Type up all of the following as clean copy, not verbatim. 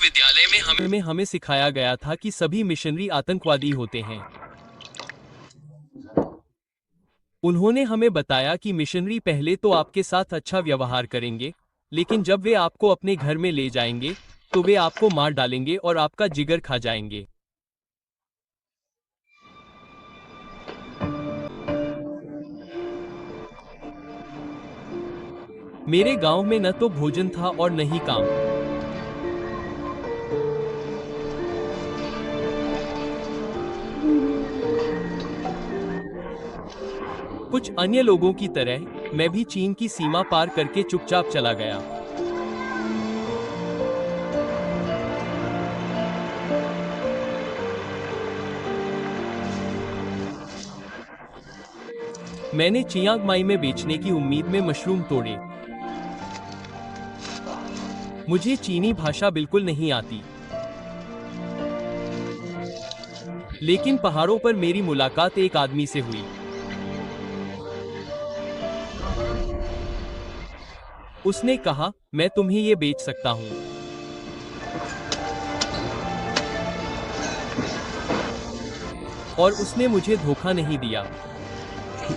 विद्यालय में हमें सिखाया गया था कि सभी मिशनरी आतंकवादी होते हैं। उन्होंने हमें बताया कि मिशनरी पहले तो आपके साथ अच्छा व्यवहार करेंगे, लेकिन जब वे आपको अपने घर में ले जाएंगे तो वे आपको मार डालेंगे और आपका जिगर खा जाएंगे। मेरे गांव में न तो भोजन था और न ही काम। कुछ अन्य लोगों की तरह मैं भी चीन की सीमा पार करके चुपचाप चला गया। मैंने चियांग माई में बेचने की उम्मीद में मशरूम तोड़े। मुझे चीनी भाषा बिल्कुल नहीं आती, लेकिन पहाड़ों पर मेरी मुलाकात एक आदमी से हुई। उसने कहा, मैं तुम्हें ये बेच सकता हूं। और उसने मुझे धोखा नहीं दिया।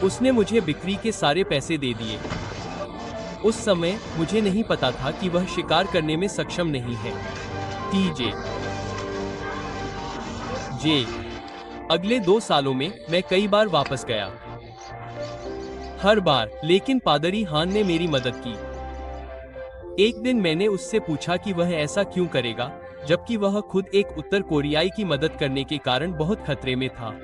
उसने मुझे बिक्री के सारे पैसे दे दिए। उस समय मुझे नहीं पता था कि वह शिकार करने में सक्षम नहीं है। टीजे जे अगले 2 सालों में मैं कई बार वापस गया, हर बार, लेकिन पादरी हान ने मेरी मदद की। एक दिन मैंने उससे पूछा कि वह ऐसा क्यों करेगा, जबकि वह खुद एक उत्तर कोरियाई की मदद करने के कारण बहुत खतरे में था।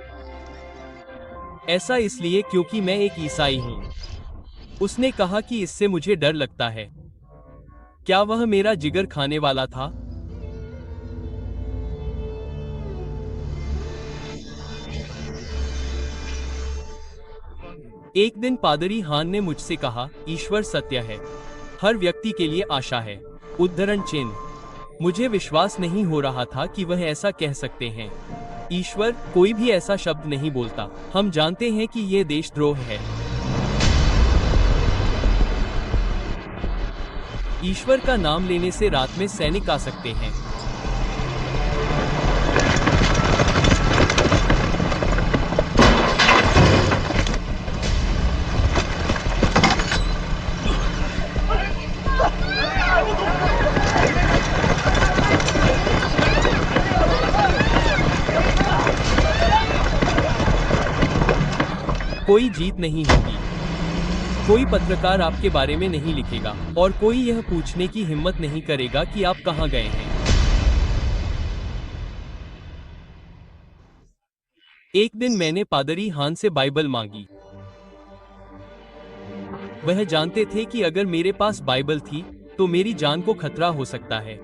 ऐसा इसलिए क्योंकि मैं एक ईसाई हूं। उसने कहा कि इससे मुझे डर लगता है। क्या वह मेरा जिगर खाने वाला था? एक दिन पादरी हान ने मुझसे कहा, ईश्वर सत्य है, हर व्यक्ति के लिए आशा है। उद्धरण चिन्ह। मुझे विश्वास नहीं हो रहा था कि वह ऐसा कह सकते हैं। ईश्वर, कोई भी ऐसा शब्द नहीं बोलता। हम जानते हैं कि यह देशद्रोह है। ईश्वर का नाम लेने से रात में सैनिक आ सकते हैं। कोई जीत नहीं होगी। कोई पत्रकार आपके बारे में नहीं लिखेगा और कोई यह पूछने की हिम्मत नहीं करेगा कि आप कहां गए हैं। एक दिन मैंने पादरी हान से बाइबल मांगी। वह जानते थे कि अगर मेरे पास बाइबल थी तो मेरी जान को खतरा हो सकता है।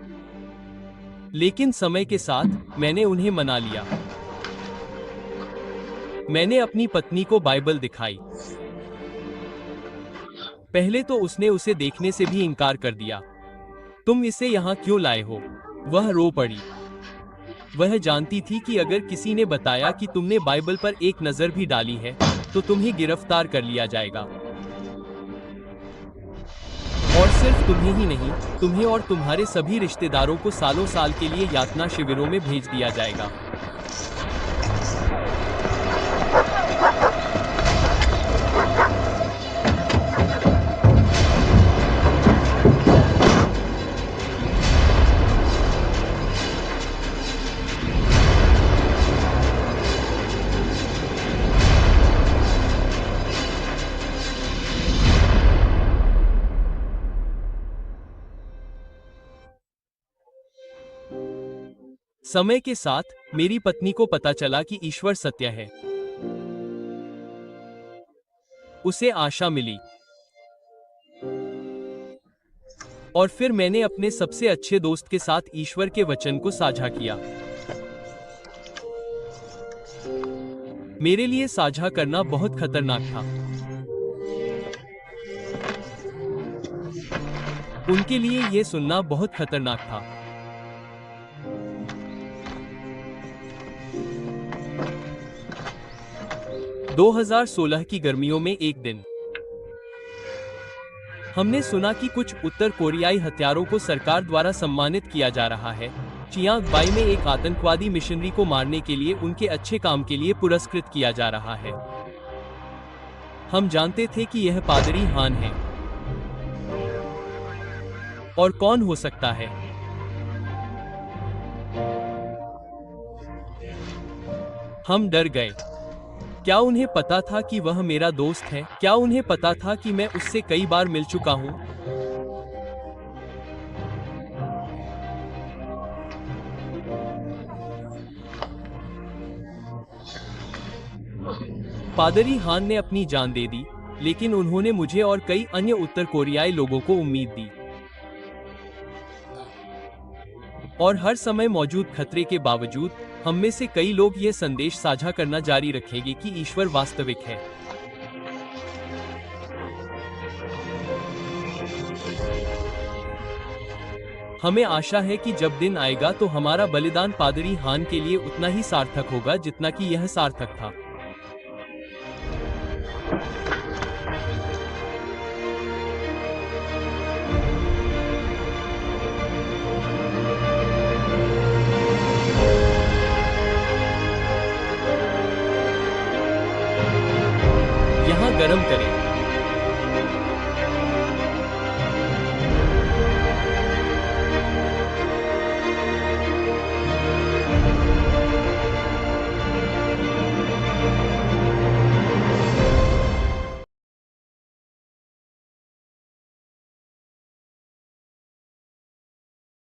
लेकिन समय के साथ मैंने उन्हें मना लिया। मैंने अपनी पत्नी को बाइबल दिखाई। पहले तो उसने उसे देखने से भी इनकार कर दिया। तुम इसे यहाँ क्यों लाए हो? वह रो पड़ी। वह जानती थी कि अगर किसी ने बताया कि तुमने बाइबल पर एक नजर भी डाली है तो तुम्हें गिरफ्तार कर लिया जाएगा। और सिर्फ तुम्हें ही नहीं, तुम्हें और तुम्हारे सभी रिश्तेदारों को सालों साल के लिए यातना शिविरों में भेज दिया जाएगा। समय के साथ मेरी पत्नी को पता चला कि ईश्वर सत्य है। उसे आशा मिली। और फिर मैंने अपने सबसे अच्छे दोस्त के साथ ईश्वर के वचन को साझा किया। मेरे लिए साझा करना बहुत खतरनाक था। उनके लिए यह सुनना बहुत खतरनाक था। – 2016 की गर्मियों में एक दिन हमने सुना कि कुछ उत्तर कोरियाई हत्यारों को सरकार द्वारा सम्मानित किया जा रहा है, चियांग बाई में एक आतंकवादी मिशनरी को मारने के लिए उनके अच्छे काम के लिए पुरस्कृत किया जा रहा है। हम जानते थे कि यह पादरी हान है। और कौन हो सकता है? हम डर गए। क्या उन्हें पता था कि वह मेरा दोस्त है? क्या उन्हें पता था कि मैं उससे कई बार मिल चुका हूं? पादरी हान ने अपनी जान दे दी, लेकिन उन्होंने मुझे और कई अन्य उत्तर कोरियाई लोगों को उम्मीद दी। और हर समय मौजूद खतरे के बावजूद हम में से कई लोग ये संदेश साझा करना जारी रखेंगे कि ईश्वर वास्तविक है। हमें आशा है कि जब दिन आएगा तो हमारा बलिदान पादरी हान के लिए उतना ही सार्थक होगा जितना कि यह सार्थक था। यहाँ गरम करें।